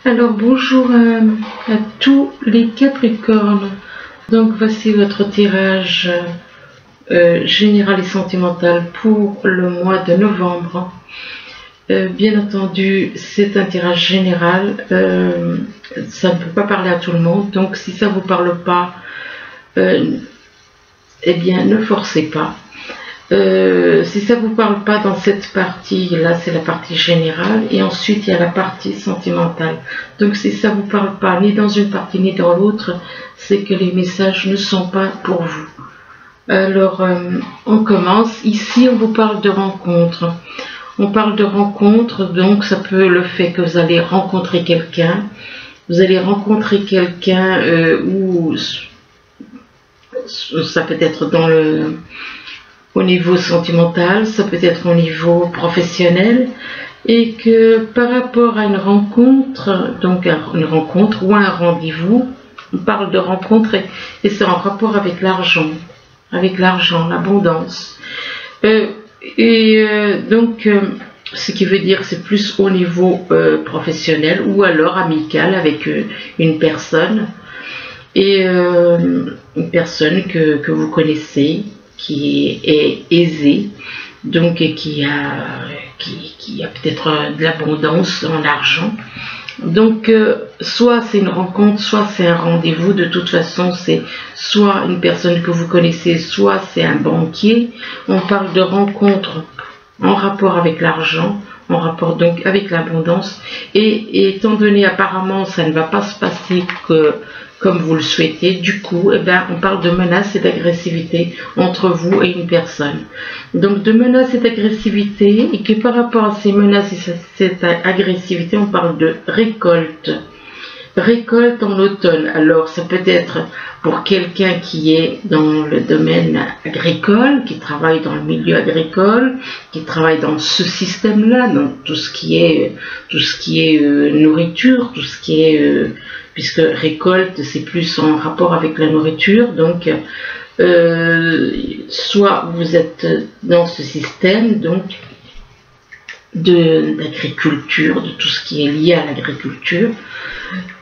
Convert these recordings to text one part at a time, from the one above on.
Alors bonjour à tous les Capricornes. Donc voici votre tirage général et sentimental pour le mois de novembre. Bien entendu, c'est un tirage général. Ça ne peut pas parler à tout le monde. Donc si ça ne vous parle pas, eh bien ne forcez pas. Si ça vous parle pas dans cette partie là, c'est la partie générale, et ensuite il y a la partie sentimentale. Donc si ça vous parle pas ni dans une partie ni dans l'autre, c'est que les messages ne sont pas pour vous. Alors on commence. Ici on vous parle de rencontre. On parle de rencontre, donc ça peut le fait que vous allez rencontrer quelqu'un. Vous allez rencontrer quelqu'un ou ça peut être au niveau sentimental, ça peut être au niveau professionnel, et que par rapport à une rencontre, donc une rencontre ou un rendez-vous, on parle de rencontre et c'est en rapport avec l'argent, l'abondance. Donc, ce qui veut dire c'est plus au niveau professionnel ou alors amical avec une personne, et une personne que vous connaissez, qui est aisée, donc qui a peut-être de l'abondance en argent. Donc soit c'est une rencontre, soit c'est un rendez-vous. De toute façon, c'est soit une personne que vous connaissez, soit c'est un banquier. On parle de rencontre en rapport avec l'argent, en rapport donc avec l'abondance, et étant donné apparemment ça ne va pas se passer que comme vous le souhaitez, du coup, on parle de menaces et d'agressivité entre vous et une personne. Donc de menaces et d'agressivité, et que par rapport à ces menaces et cette agressivité, on parle de récolte. Récolte en automne. Alors ça peut être pour quelqu'un qui est dans le domaine agricole, qui travaille dans le milieu agricole, qui travaille dans ce système-là, dans tout ce qui est nourriture, tout ce qui est puisque récolte c'est plus en rapport avec la nourriture. Donc soit vous êtes dans ce système donc d'agriculture, de tout ce qui est lié à l'agriculture,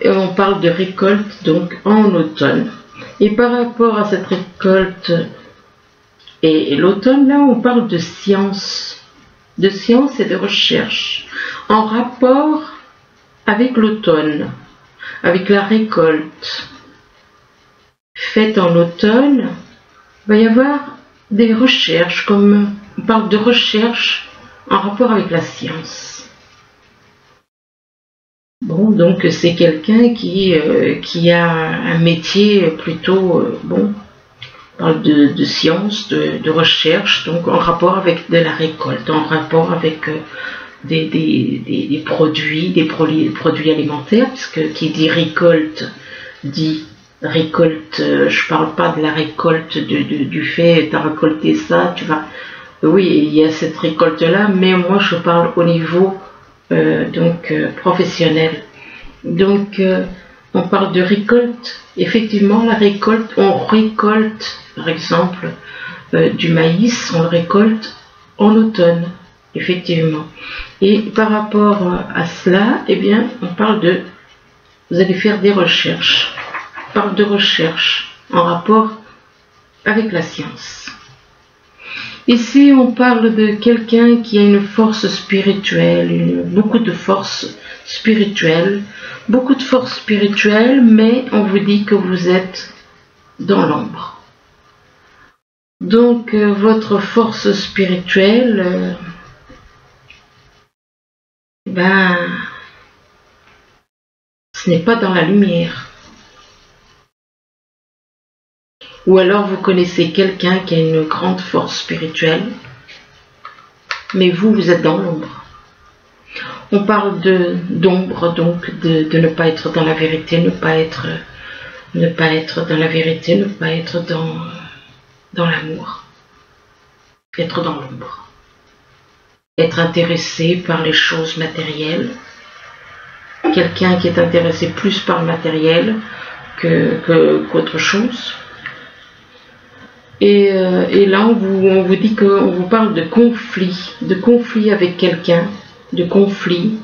et on parle de récolte donc en automne. Et par rapport à cette récolte et l'automne, là on parle de science et de recherche en rapport avec l'automne, avec la récolte faite en automne. Il va y avoir des recherches, comme on parle de recherche en rapport avec la science. Bon, donc c'est quelqu'un qui a un métier plutôt, bon, on parle de science, de recherche, donc en rapport avec de la récolte, en rapport avec des produits alimentaires, puisque qui dit récolte, je parle pas de la récolte du fait, tu as récolté ça, tu vas... Oui, il y a cette récolte-là, mais moi je parle au niveau professionnel. Donc on parle de récolte. Effectivement, la récolte, on récolte par exemple du maïs, on le récolte en automne, effectivement. Et par rapport à cela, eh bien, on parle de... Vous allez faire des recherches. On parle de recherche en rapport avec la science. Ici, on parle de quelqu'un qui a une force spirituelle, beaucoup de force spirituelle, mais on vous dit que vous êtes dans l'ombre. Donc, votre force spirituelle, ce n'est pas dans la lumière. Ou alors vous connaissez quelqu'un qui a une grande force spirituelle, mais vous êtes dans l'ombre. On parle d'ombre, donc de ne pas être dans la vérité, ne pas être dans la vérité, ne pas être dans l'amour, être dans l'ombre, être intéressé par les choses matérielles, quelqu'un qui est intéressé plus par le matériel qu'autre chose. Et là, on vous dit qu'on vous parle de conflit avec quelqu'un, de conflit,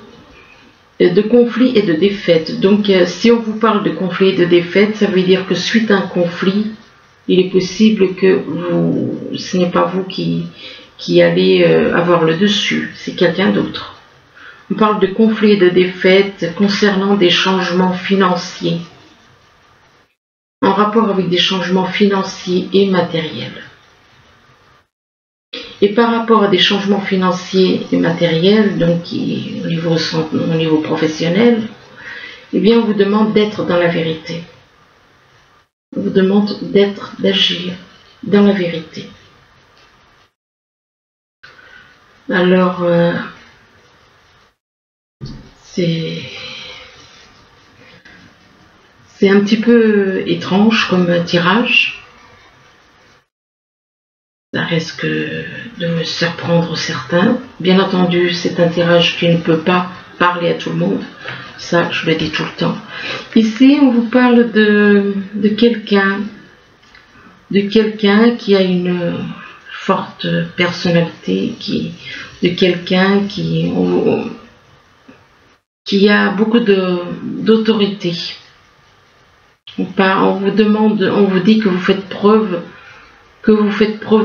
de conflit et de défaite. Donc si on vous parle de conflit et de défaite, ça veut dire que suite à un conflit, il est possible que ce n'est pas vous qui allez avoir le dessus, c'est quelqu'un d'autre. On parle de conflit et de défaite concernant des changements financiers, en rapport avec des changements financiers et matériels. Et par rapport à des changements financiers et matériels, donc au niveau professionnel, eh bien on vous demande d'être dans la vérité. On vous demande d'agir dans la vérité. Alors, c'est un petit peu étrange comme tirage. Ça risque de surprendre certains. Bien entendu, c'est un tirage qui ne peut pas parler à tout le monde. Ça, je le dis tout le temps. Ici, on vous parle de quelqu'un qui a une forte personnalité, de quelqu'un qui a beaucoup d'autorité. On vous dit que vous faites preuve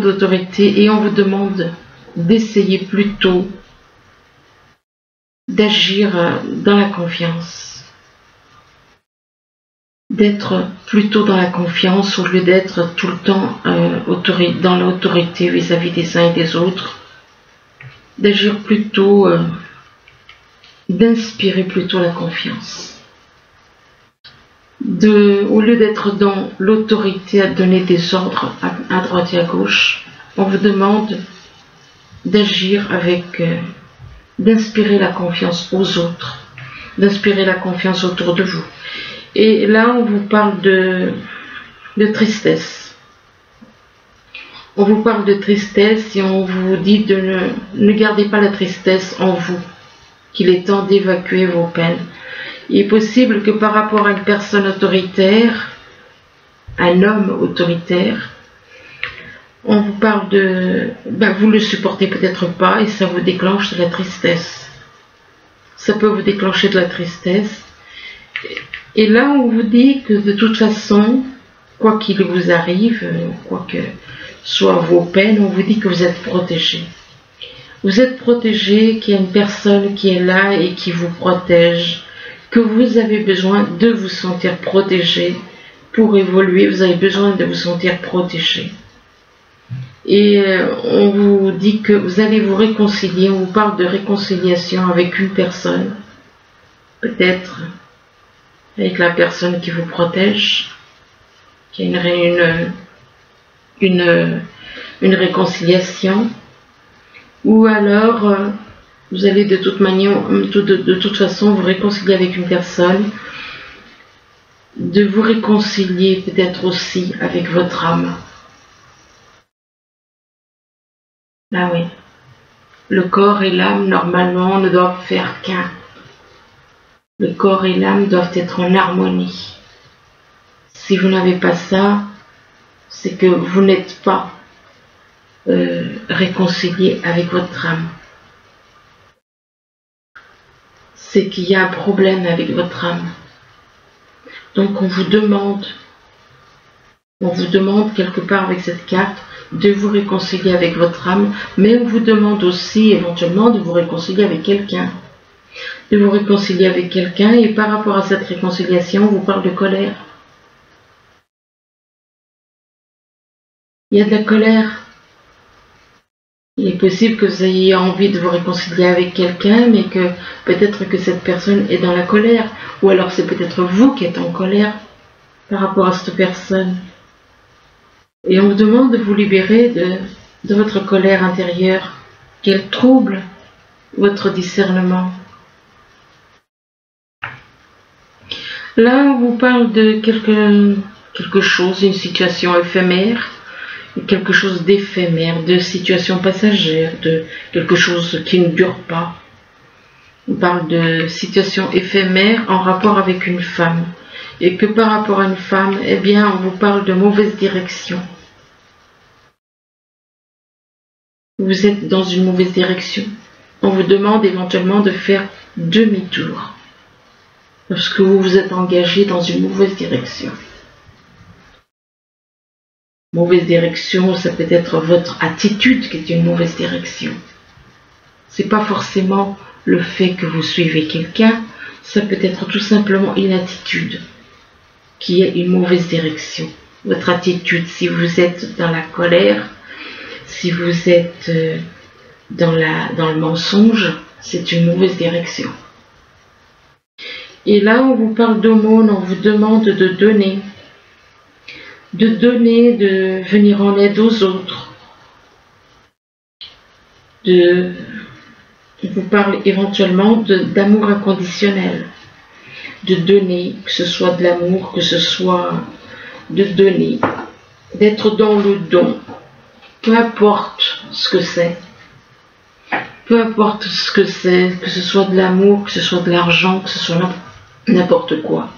d'autorité et on vous demande d'essayer plutôt d'agir dans la confiance, d'être plutôt dans la confiance au lieu d'être tout le temps dans l'autorité vis-à-vis des uns et des autres, d'agir plutôt, d'inspirer plutôt la confiance. Au lieu d'être dans l'autorité à donner des ordres à droite et à gauche, on vous demande d'agir d'inspirer la confiance aux autres, d'inspirer la confiance autour de vous. Et là, on vous parle de tristesse. On vous parle de tristesse et on vous dit de ne gardez pas la tristesse en vous, qu'il est temps d'évacuer vos peines. Il est possible que par rapport à une personne autoritaire, un homme autoritaire, on vous parle vous ne le supportez peut-être pas et ça vous déclenche de la tristesse. Ça peut vous déclencher de la tristesse. Et là, on vous dit que de toute façon, quoi qu'il vous arrive, quoi que soient vos peines, on vous dit que vous êtes protégé. Vous êtes protégé, qu'il y a une personne qui est là et qui vous protège, que vous avez besoin de vous sentir protégé pour évoluer, vous avez besoin de vous sentir protégé. Et on vous dit que vous allez vous réconcilier, on vous parle de réconciliation avec une personne, peut-être avec la personne qui vous protège, qui a une réconciliation, ou alors vous allez de toute façon vous réconcilier avec une personne, de vous réconcilier peut-être aussi avec votre âme. Ah oui, le corps et l'âme normalement ne doivent faire qu'un. Le corps et l'âme doivent être en harmonie. Si vous n'avez pas ça, c'est que vous n'êtes pas réconcilié avec votre âme. C'est qu'il y a un problème avec votre âme. Donc on vous demande quelque part avec cette carte de vous réconcilier avec votre âme, mais on vous demande aussi éventuellement de vous réconcilier avec quelqu'un. De vous réconcilier avec quelqu'un et par rapport à cette réconciliation, on vous parle de colère. Il y a de la colère. Il est possible que vous ayez envie de vous réconcilier avec quelqu'un, mais que peut-être que cette personne est dans la colère. Ou alors c'est peut-être vous qui êtes en colère par rapport à cette personne. Et on vous demande de vous libérer de votre colère intérieure, qu'elle trouble votre discernement. Là, on vous parle de quelque chose, une situation éphémère, quelque chose d'éphémère, de situation passagère, de quelque chose qui ne dure pas. On parle de situation éphémère en rapport avec une femme. Et que par rapport à une femme, eh bien, on vous parle de mauvaise direction. Vous êtes dans une mauvaise direction. On vous demande éventuellement de faire demi-tour. parce que vous vous êtes engagé dans une mauvaise direction. Mauvaise direction, ça peut être votre attitude qui est une mauvaise direction. C'est pas forcément le fait que vous suivez quelqu'un, ça peut être tout simplement une attitude qui est une mauvaise direction. Votre attitude, si vous êtes dans la colère, si vous êtes dans le mensonge, c'est une mauvaise direction. Et là, on vous parle d'aumône, on vous demande de donner, de venir en aide aux autres, on vous parle éventuellement d'amour inconditionnel, de donner, que ce soit de l'amour, que ce soit de donner, d'être dans le don, peu importe ce que c'est. Peu importe ce que c'est, que ce soit de l'amour, que ce soit de l'argent, que ce soit n'importe quoi.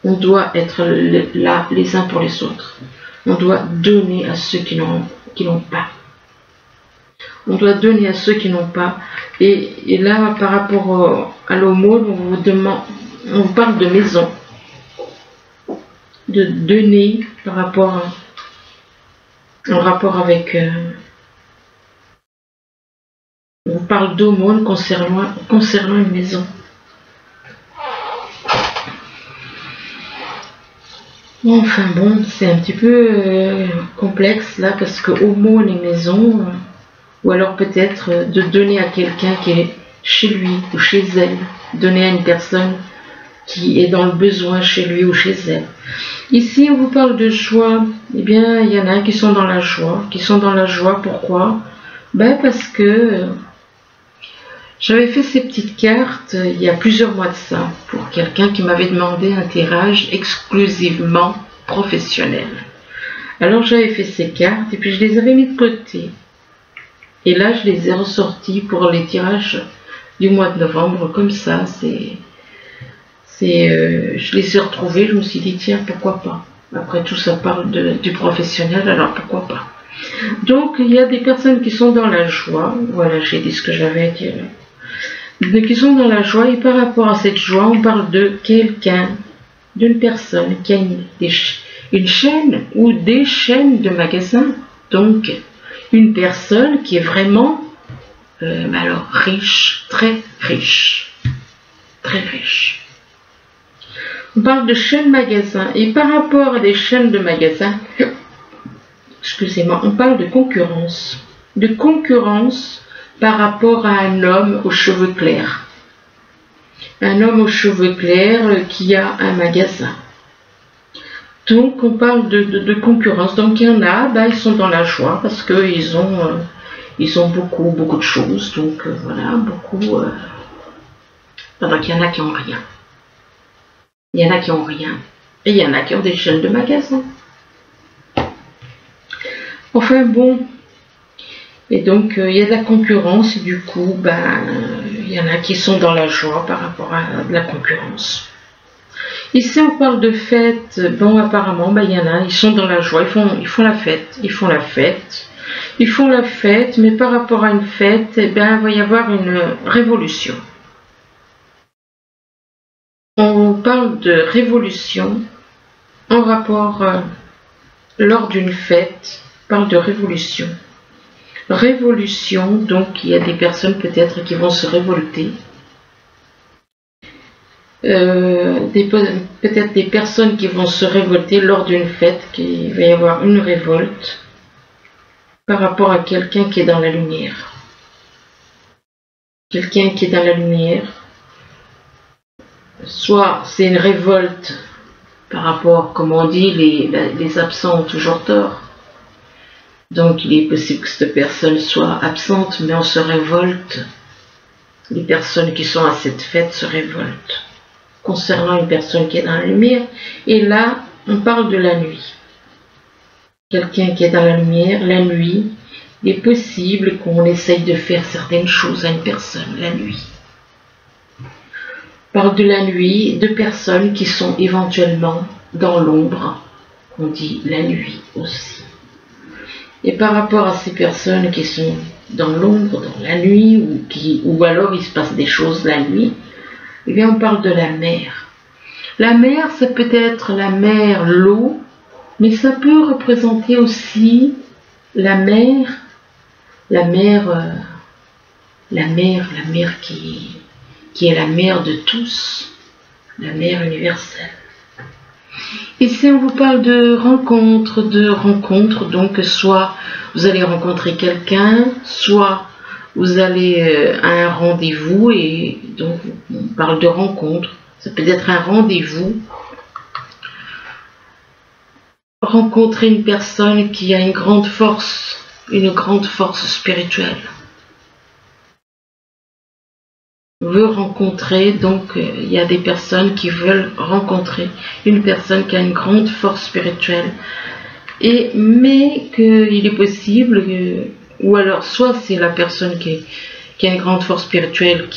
On doit être là les uns pour les autres. On doit donner à ceux qui n'ont pas. On doit donner à ceux qui n'ont pas. Et là, par rapport à l'aumône, on vous parle de maison. De donner par rapport en rapport avec... on vous parle d'aumône concernant une maison. Enfin bon, c'est un petit peu complexe là, parce que aumône et maison, ou alors peut-être de donner à quelqu'un qui est chez lui ou chez elle, donner à une personne qui est dans le besoin chez lui ou chez elle. Ici, on vous parle de joie. Eh bien, il y en a qui sont dans la joie. Qui sont dans la joie, pourquoi? Ben parce que j'avais fait ces petites cartes il y a plusieurs mois de ça pour quelqu'un qui m'avait demandé un tirage exclusivement professionnel. Alors j'avais fait ces cartes et puis je les avais mis de côté. Et là je les ai ressorties pour les tirages du mois de novembre comme ça. Je les ai retrouvées, je me suis dit tiens pourquoi pas. Après tout ça parle du professionnel, alors pourquoi pas. Donc il y a des personnes qui sont dans la joie. Voilà, j'ai dit ce que j'avais à dire. Qui sont dans la joie, et par rapport à cette joie, on parle de quelqu'un, d'une personne qui a une chaîne ou des chaînes de magasins. Donc, une personne qui est vraiment, alors, riche, très riche. Très riche. On parle de chaînes magasins, et par rapport à des chaînes de magasins, excusez-moi, on parle de concurrence. De concurrence par rapport à un homme aux cheveux clairs. Un homme aux cheveux clairs qui a un magasin. Donc on parle de concurrence. Donc il y en a, ben, ils sont dans la joie parce qu'ils ont beaucoup de choses. Donc voilà, beaucoup. Pendant qu'il y en a qui n'ont rien. Il y en a qui n'ont rien. Et il y en a qui ont des chaînes de magasins. Enfin bon. Et donc, il y a de la concurrence et du coup, il y en a qui sont dans la joie par rapport à de la concurrence. Ici, on parle de fête. Bon, apparemment, il y en a, ils sont dans la joie, ils font la fête. Ils font la fête, mais par rapport à une fête, il va y avoir une révolution. On parle de révolution en rapport lors d'une fête, on parle de révolution. Révolution, donc il y a des personnes peut-être qui vont se révolter. Peut-être des personnes qui vont se révolter lors d'une fête, qu'il va y avoir une révolte par rapport à quelqu'un qui est dans la lumière. Quelqu'un qui est dans la lumière. Soit c'est une révolte par rapport, comme on dit, les absents ont toujours tort. Donc il est possible que cette personne soit absente, mais on se révolte. Les personnes qui sont à cette fête se révoltent. Concernant une personne qui est dans la lumière, et là, on parle de la nuit. Quelqu'un qui est dans la lumière, la nuit, il est possible qu'on essaye de faire certaines choses à une personne, la nuit. On parle de la nuit, de personnes qui sont éventuellement dans l'ombre, on dit la nuit aussi. Et par rapport à ces personnes qui sont dans l'ombre, dans la nuit, ou alors il se passe des choses la nuit, eh bien on parle de la mer. La mer, ça peut être la mer, l'eau, mais ça peut représenter aussi la mer, la mer, la mer qui est la mère de tous, la mère universelle. Ici, on vous parle de rencontres, donc soit vous allez rencontrer quelqu'un, soit vous allez à un rendez-vous, et donc on parle de rencontre. Ça peut être un rendez-vous. Rencontrer une personne qui a une grande force spirituelle. Veut rencontrer, donc il y a des personnes qui veulent rencontrer une personne qui a une grande force spirituelle, mais qu'il est possible ou alors soit c'est la personne qui a une grande force spirituelle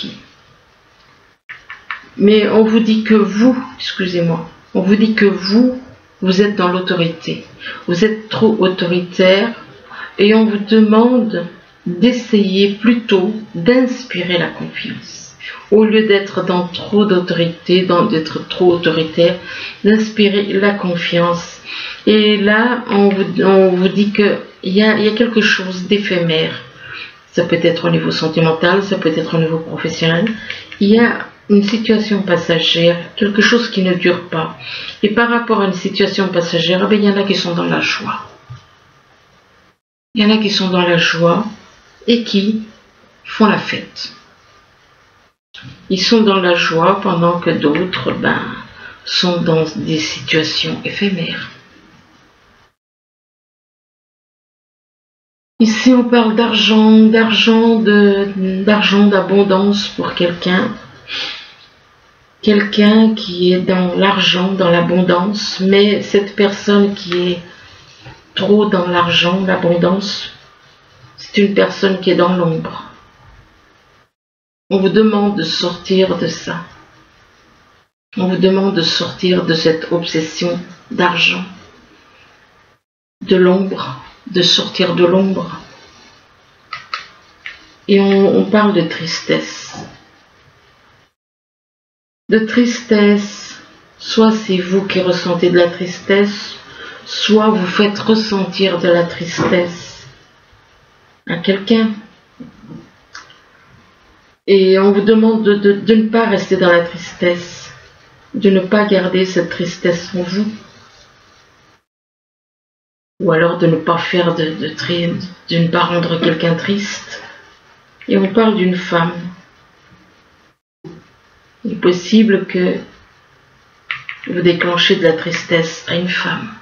mais on vous dit que vous, excusez-moi, on vous dit que vous êtes dans l'autorité, vous êtes trop autoritaire, et on vous demande d'essayer plutôt d'inspirer la confiance. Au lieu d'être dans trop d'autorité, d'être trop autoritaire, d'inspirer la confiance. Et là, on vous dit qu'il y a quelque chose d'éphémère. Ça peut être au niveau sentimental, ça peut être au niveau professionnel. Il y a une situation passagère, quelque chose qui ne dure pas. Et par rapport à une situation passagère, il y en a qui sont dans la joie. Il y en a qui sont dans la joie et qui font la fête. Ils sont dans la joie pendant que d'autres sont dans des situations éphémères. Ici, on parle d'argent, d'abondance pour quelqu'un. Quelqu'un qui est dans l'argent, dans l'abondance, mais cette personne qui est trop dans l'argent, l'abondance, c'est une personne qui est dans l'ombre. On vous demande de sortir de ça. On vous demande de sortir de cette obsession d'argent, de l'ombre, de sortir de l'ombre. Et on parle de tristesse. De tristesse, soit c'est vous qui ressentez de la tristesse, soit vous faites ressentir de la tristesse à quelqu'un. Et on vous demande de ne pas rester dans la tristesse, de ne pas garder cette tristesse en vous. Ou alors de ne pas faire de ne pas rendre quelqu'un triste. Et on parle d'une femme. Il est possible que vous déclenchez de la tristesse à une femme.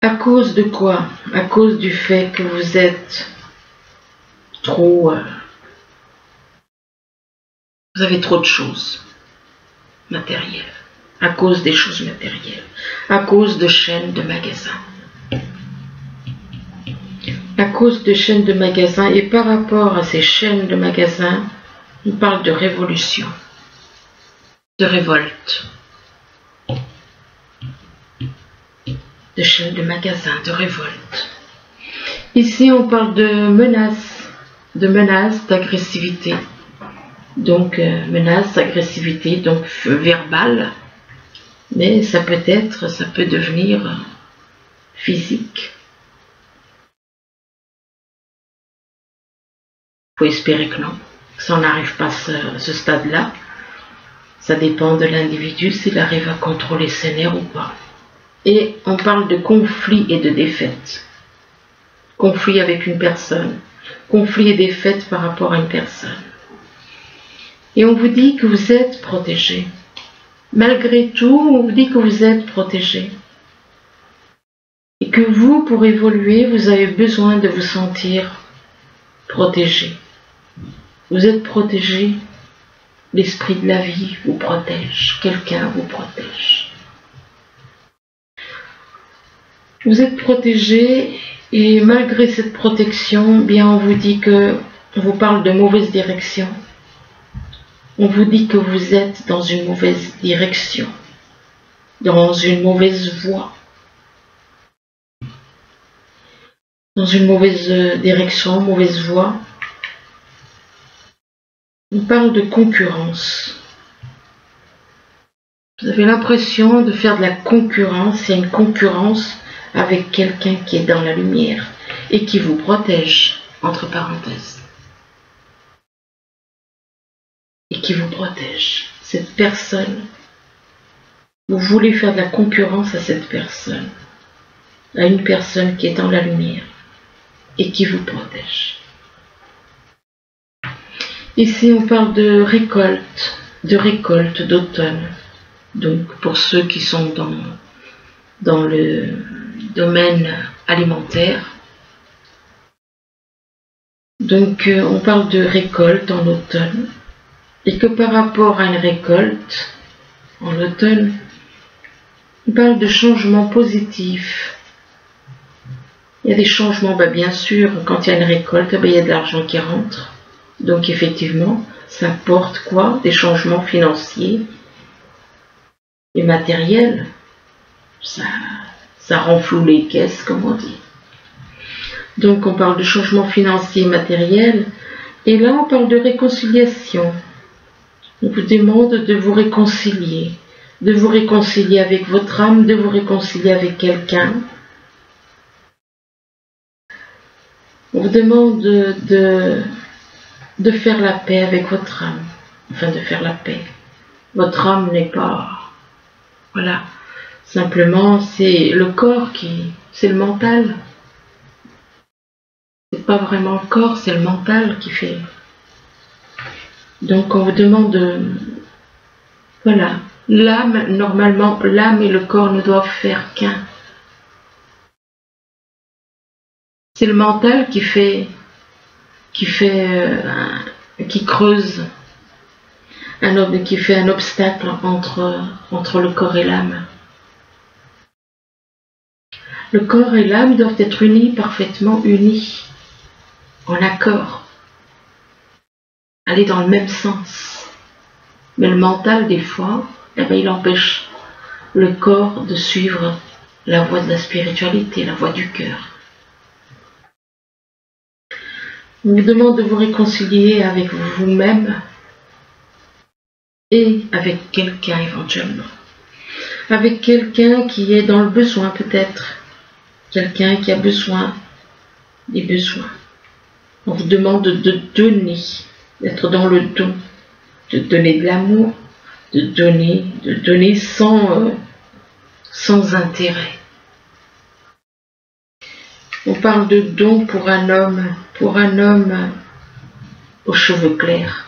À cause de quoi? À cause du fait que vous êtes trop... vous avez trop de choses matérielles. À cause des choses matérielles. À cause de chaînes de magasins. À cause de chaînes de magasins, et par rapport à ces chaînes de magasins, on parle de révolution, de révolte, de chaînes de magasins, de révolte. Ici, on parle de menaces, d'agressivité. Donc, menaces, agressivité, donc verbale, mais ça peut devenir physique. Il faut espérer que non, que ça n'arrive pas à ce stade-là. Ça dépend de l'individu s'il arrive à contrôler ses nerfs ou pas. Et on parle de conflit et de défaite. Conflit avec une personne. Conflit et défaite par rapport à une personne. Et on vous dit que vous êtes protégé. Malgré tout, on vous dit que vous êtes protégé. Et que vous, pour évoluer, vous avez besoin de vous sentir protégé. Vous êtes protégé. L'esprit de la vie vous protège. Quelqu'un vous protège. Vous êtes protégé, et malgré cette protection, bien on vous dit que, on vous parle de mauvaise direction. On vous dit que vous êtes dans une mauvaise direction, dans une mauvaise voie, dans une mauvaise direction, mauvaise voie. On parle de concurrence. Vous avez l'impression de faire de la concurrence. Il y a une concurrence avec quelqu'un qui est dans la lumière et qui vous protège, entre parenthèses. Et qui vous protège. Cette personne, vous voulez faire de la concurrence à cette personne, à une personne qui est dans la lumière et qui vous protège. Ici, on parle de récolte d'automne. Donc, pour ceux qui sont dans le domaine alimentaire. Donc, on parle de récolte en automne. Et que par rapport à une récolte en automne, on parle de changements positifs. Il y a des changements, bien sûr, quand il y a une récolte, il y a de l'argent qui rentre. Donc effectivement, ça apporte quoi? Des changements financiers et matériels. Ça renfloue les caisses, comme on dit. Donc on parle de changements financiers et matériels. Et là, on parle de réconciliation. On vous demande de vous réconcilier avec votre âme, de vous réconcilier avec quelqu'un. On vous demande de faire la paix avec votre âme, enfin de faire la paix. Votre âme n'est pas, voilà, simplement c'est le corps c'est le mental. C'est pas vraiment le corps, c'est le mental qui fait. Donc on vous demande voilà, l'âme, normalement, l'âme et le corps ne doivent faire qu'un. C'est le mental qui creuse qui fait un obstacle entre le corps et l'âme. Le corps et l'âme doivent être unis, parfaitement unis, en accord, aller dans le même sens. Mais le mental, des fois, il empêche le corps de suivre la voie de la spiritualité, la voie du cœur. On vous demande de vous réconcilier avec vous-même et avec quelqu'un éventuellement. Avec quelqu'un qui est dans le besoin peut-être. Quelqu'un qui a besoin des besoins. On vous demande de donner, d'être dans le don, de donner de l'amour, de donner sans intérêt. On parle de don pour un homme aux cheveux clairs.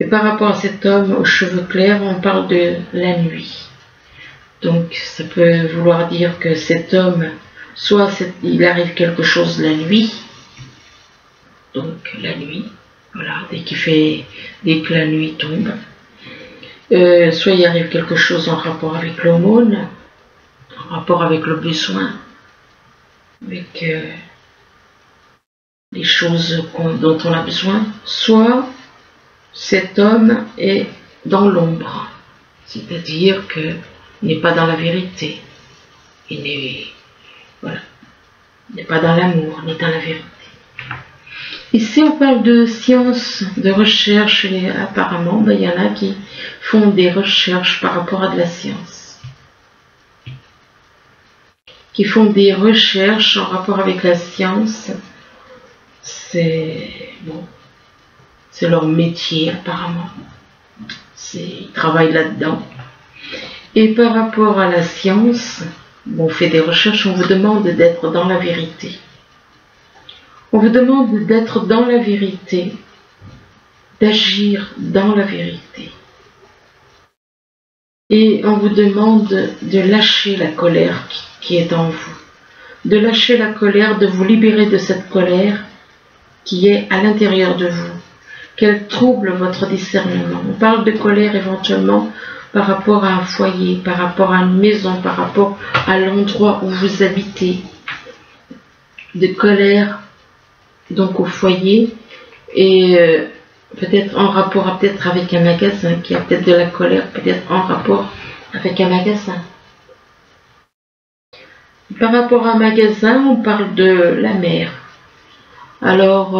Et par rapport à cet homme aux cheveux clairs, on parle de la nuit. Donc ça peut vouloir dire que cet homme, soit il arrive quelque chose la nuit, donc la nuit, voilà, dès que la nuit tombe, soit il arrive quelque chose en rapport avec l'aumône, en rapport avec le besoin, avec les choses dont on a besoin, soit cet homme est dans l'ombre, c'est-à-dire qu'il n'est pas dans la vérité, il n'est pas dans l'amour, ni dans la vérité. Ici on parle de science, de recherche, et apparemment il y en a qui font des recherches par rapport à de la science, qui font des recherches en rapport avec la science. C'est leur métier apparemment, ils travaillent là-dedans. Et par rapport à la science, on fait des recherches, on vous demande d'être dans la vérité. On vous demande d'être dans la vérité, d'agir dans la vérité. Et on vous demande de lâcher la colère qui est en vous, de lâcher la colère, de vous libérer de cette colère qui est à l'intérieur de vous, qu'elle trouble votre discernement. On parle de colère éventuellement par rapport à un foyer, par rapport à une maison, par rapport à l'endroit où vous habitez. De colère donc au foyer et peut-être en rapport avec un magasin, qui a peut-être de la colère, peut-être en rapport avec un magasin. Par rapport à un magasin, on parle de la mer. Alors,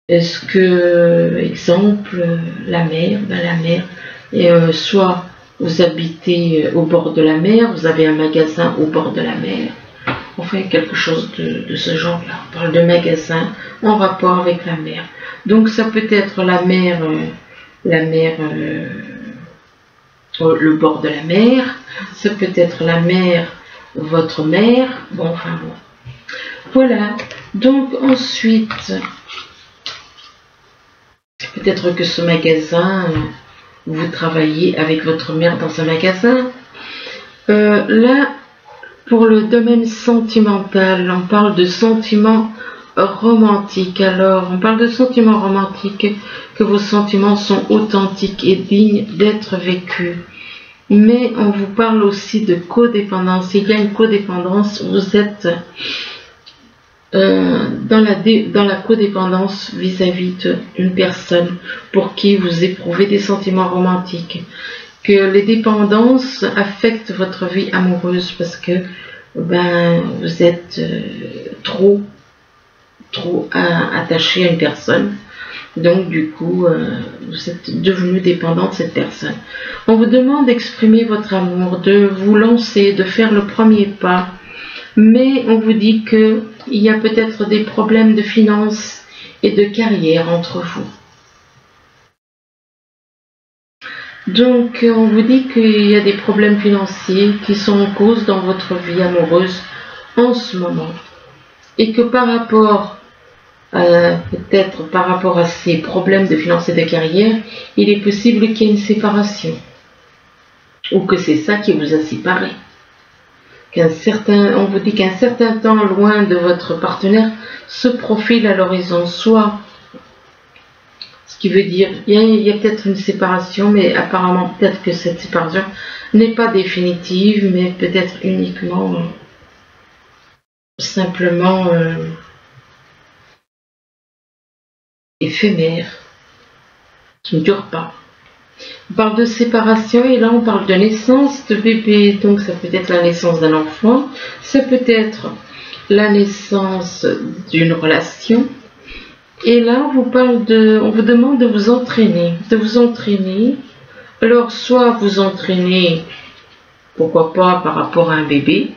Est-ce que, exemple, la mer, soit vous habitez au bord de la mer, vous avez un magasin au bord de la mer, enfin quelque chose de ce genre-là. On parle de magasin en rapport avec la mer. Donc ça peut être la mer, le bord de la mer, ça peut être la mer, votre mère, bon, enfin bon. Voilà, donc ensuite, peut-être que ce magasin, vous travaillez avec votre mère dans un magasin. Là, pour le domaine sentimental, on parle de sentiments romantiques. Alors, on parle de sentiments romantiques, que vos sentiments sont authentiques et dignes d'être vécus. Mais on vous parle aussi de codépendance. Il y a une codépendance, vous êtes dans la codépendance vis-à-vis d'une personne pour qui vous éprouvez des sentiments romantiques. Que les dépendances affectent votre vie amoureuse parce que vous êtes trop attaché à une personne. Donc du coup, vous êtes devenu dépendant de cette personne. On vous demande d'exprimer votre amour, de vous lancer, de faire le premier pas. Mais on vous dit qu'il y a peut-être des problèmes de finances et de carrière entre vous. Donc on vous dit qu'il y a des problèmes financiers qui sont en cause dans votre vie amoureuse en ce moment. Et que peut-être par rapport à ces problèmes de finances et de carrière, il est possible qu'il y ait une séparation. Ou que c'est ça qui vous a séparé. On vous dit qu'un certain temps loin de votre partenaire se profile à l'horizon, soit, ce qui veut dire, il y a peut-être une séparation, mais apparemment peut-être que cette séparation n'est pas définitive, mais peut-être uniquement, simplement éphémère, qui ne dure pas. On parle de séparation et là on parle de naissance de bébé, donc ça peut être la naissance d'un enfant, ça peut être la naissance d'une relation. Et là on vous demande de vous entraîner, Alors soit vous entraînez, pourquoi pas par rapport à un bébé,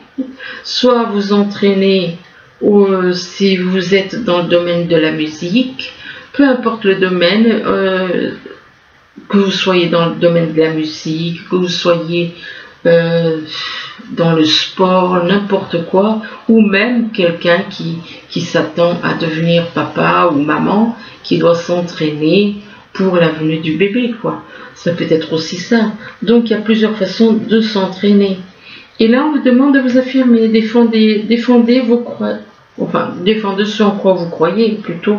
soit vous entraînez si vous êtes dans le domaine de la musique, peu importe le domaine. Que vous soyez dans le domaine de la musique, que vous soyez dans le sport, n'importe quoi, ou même quelqu'un qui s'attend à devenir papa ou maman, qui doit s'entraîner pour la venue du bébé, quoi. Ça peut être aussi ça. Donc il y a plusieurs façons de s'entraîner. Et là on vous demande de vous affirmer, défendez vos croyances, enfin défendez ce en quoi vous croyez plutôt.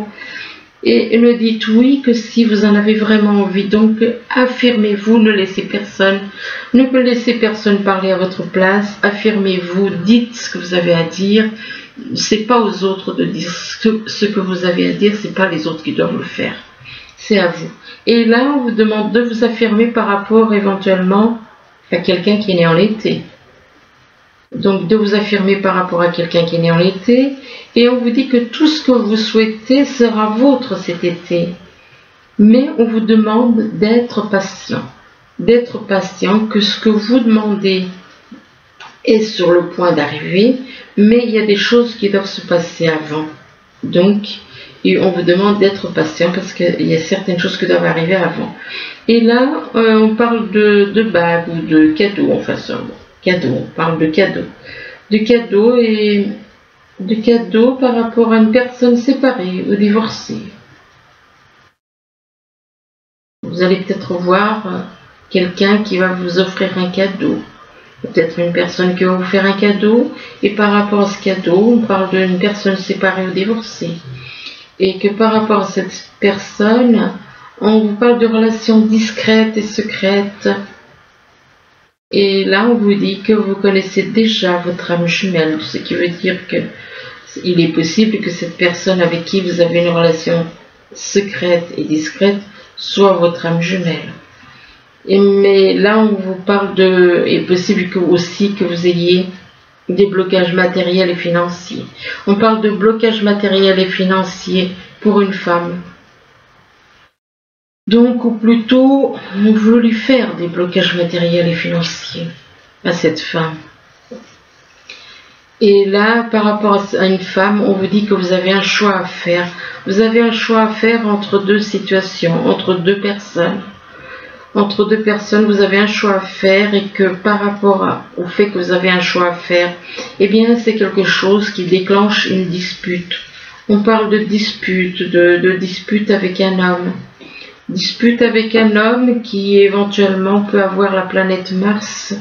Et ne dites oui que si vous en avez vraiment envie. Donc affirmez-vous, ne laissez personne parler à votre place. Affirmez-vous, dites ce que vous avez à dire. C'est pas aux autres de dire ce que vous avez à dire, c'est pas les autres qui doivent le faire. C'est à vous. Et là, on vous demande de vous affirmer par rapport éventuellement à quelqu'un qui est né en été. Donc de vous affirmer par rapport à quelqu'un qui est né en été, et on vous dit que tout ce que vous souhaitez sera vôtre cet été. Mais on vous demande d'être patient, que ce que vous demandez est sur le point d'arriver, mais il y a des choses qui doivent se passer avant. Donc, on vous demande d'être patient parce qu'il y a certaines choses qui doivent arriver avant. Et là, on parle de bagues ou de cadeaux, enfin ça. On parle de cadeaux. De cadeaux par rapport à une personne séparée ou divorcée. Vous allez peut-être voir quelqu'un qui va vous offrir un cadeau. Peut-être une personne qui va vous faire un cadeau. Et par rapport à ce cadeau, on parle d'une personne séparée ou divorcée. Et que par rapport à cette personne, on vous parle de relations discrètes et secrètes. Et là, on vous dit que vous connaissez déjà votre âme jumelle, ce qui veut dire que il est possible que cette personne avec qui vous avez une relation secrète et discrète soit votre âme jumelle. Mais là, on vous parle il est possible aussi que vous ayez des blocages matériels et financiers. On parle de blocage matériel et financier pour une femme. Donc, ou plutôt, on veut lui faire des blocages matériels et financiers à cette femme. Et là, par rapport à une femme, on vous dit que vous avez un choix à faire. Vous avez un choix à faire entre deux situations, entre deux personnes. Entre deux personnes, vous avez un choix à faire et que par rapport au fait que vous avez un choix à faire, eh bien, c'est quelque chose qui déclenche une dispute. On parle de dispute, de dispute avec un homme. Dispute avec un homme qui éventuellement peut avoir la planète Mars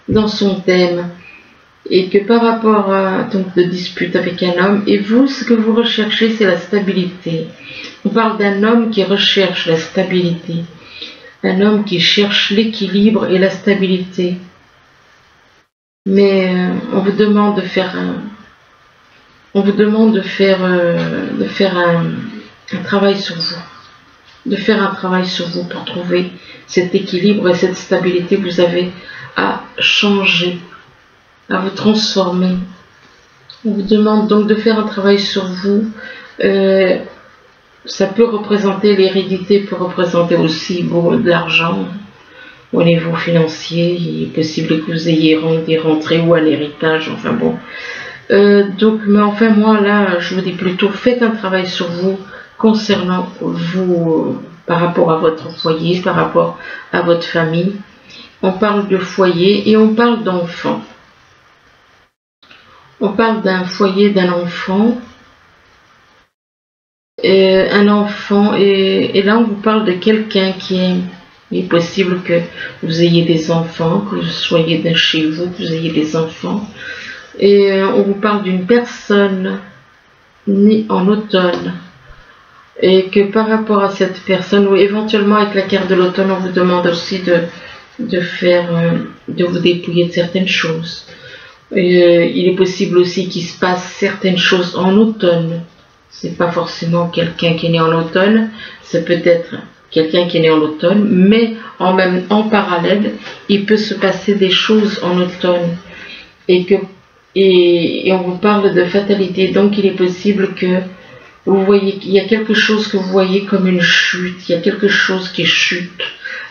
dans son thème. Et que par rapport à donc de dispute avec un homme, et vous, ce que vous recherchez, c'est la stabilité. On parle d'un homme qui recherche la stabilité. Un homme qui cherche l'équilibre et la stabilité. Mais on vous demande de faire un travail sur vous. De faire un travail sur vous pour trouver cet équilibre et cette stabilité que vous avez à changer, à vous transformer. On vous demande donc de faire un travail sur vous. Ça peut représenter l'hérédité, peut représenter aussi de l'argent au niveau financier. Il est possible que vous ayez des rentrées ou un héritage, enfin bon. Donc, mais enfin moi là, je vous dis plutôt, faites un travail sur vous concernant vous, par rapport à votre foyer, par rapport à votre famille. On parle de foyer et on parle d'enfant. On parle d'un foyer, d'un enfant. Un enfant, et là on vous parle de quelqu'un qui est... Il est possible que vous ayez des enfants, que vous soyez de chez vous, que vous ayez des enfants. Et on vous parle d'une personne née en automne. Et que par rapport à cette personne, ou éventuellement avec la carte de l'automne, on vous demande aussi de vous dépouiller de certaines choses. Il est possible aussi qu'il se passe certaines choses en automne. C'est pas forcément quelqu'un qui est né en automne, c'est peut-être quelqu'un qui est né en automne, mais en parallèle, il peut se passer des choses en automne. Et on vous parle de fatalité, donc il est possible que vous voyez qu'il y a quelque chose que vous voyez comme une chute, il y a quelque chose qui chute.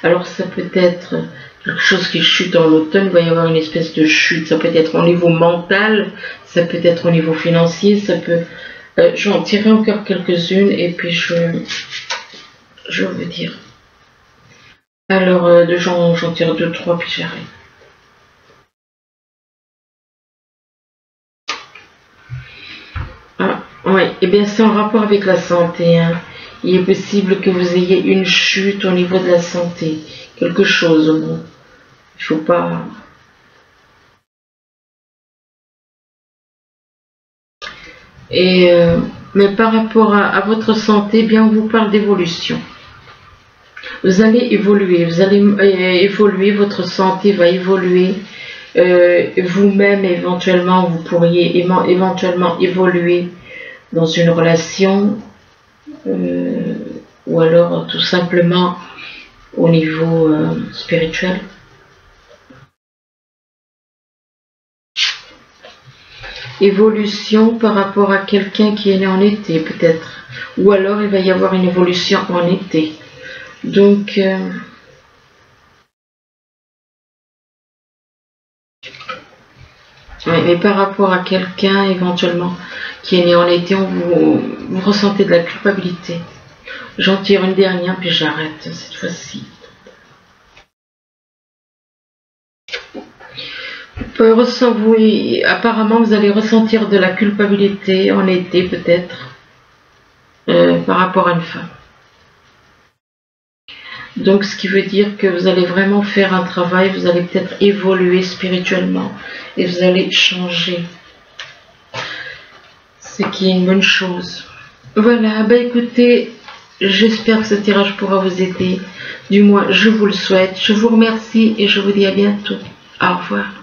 Alors ça peut être quelque chose qui chute en automne, il va y avoir une espèce de chute, ça peut être au niveau mental, ça peut être au niveau financier, ça peut... j'en tirerai encore quelques-unes et puis je vais vous dire. Alors, j'en tire 2, 3 puis j'arrête. Ah, oui, et bien c'est en rapport avec la santé. Hein. Il est possible que vous ayez une chute au niveau de la santé. Quelque chose, bon. Il faut pas... mais par rapport à votre santé, bien on vous parle d'évolution. Vous allez évoluer, votre santé va évoluer. Vous-même, éventuellement, vous pourriez éventuellement évoluer dans une relation, ou alors tout simplement au niveau spirituel. Évolution par rapport à quelqu'un qui est né en été peut-être, ou alors il va y avoir une évolution en été. Donc mais par rapport à quelqu'un éventuellement qui est né en été, vous ressentez de la culpabilité. J'en tire une dernière puis j'arrête cette fois-ci. Apparemment vous allez ressentir de la culpabilité en été peut-être par rapport à une femme. Donc ce qui veut dire que vous allez vraiment faire un travail, vous allez peut-être évoluer spirituellement et vous allez changer. Ce qui est une bonne chose. Voilà, bah écoutez, j'espère que ce tirage pourra vous aider. Du moins, je vous le souhaite. Je vous remercie et je vous dis à bientôt. Au revoir.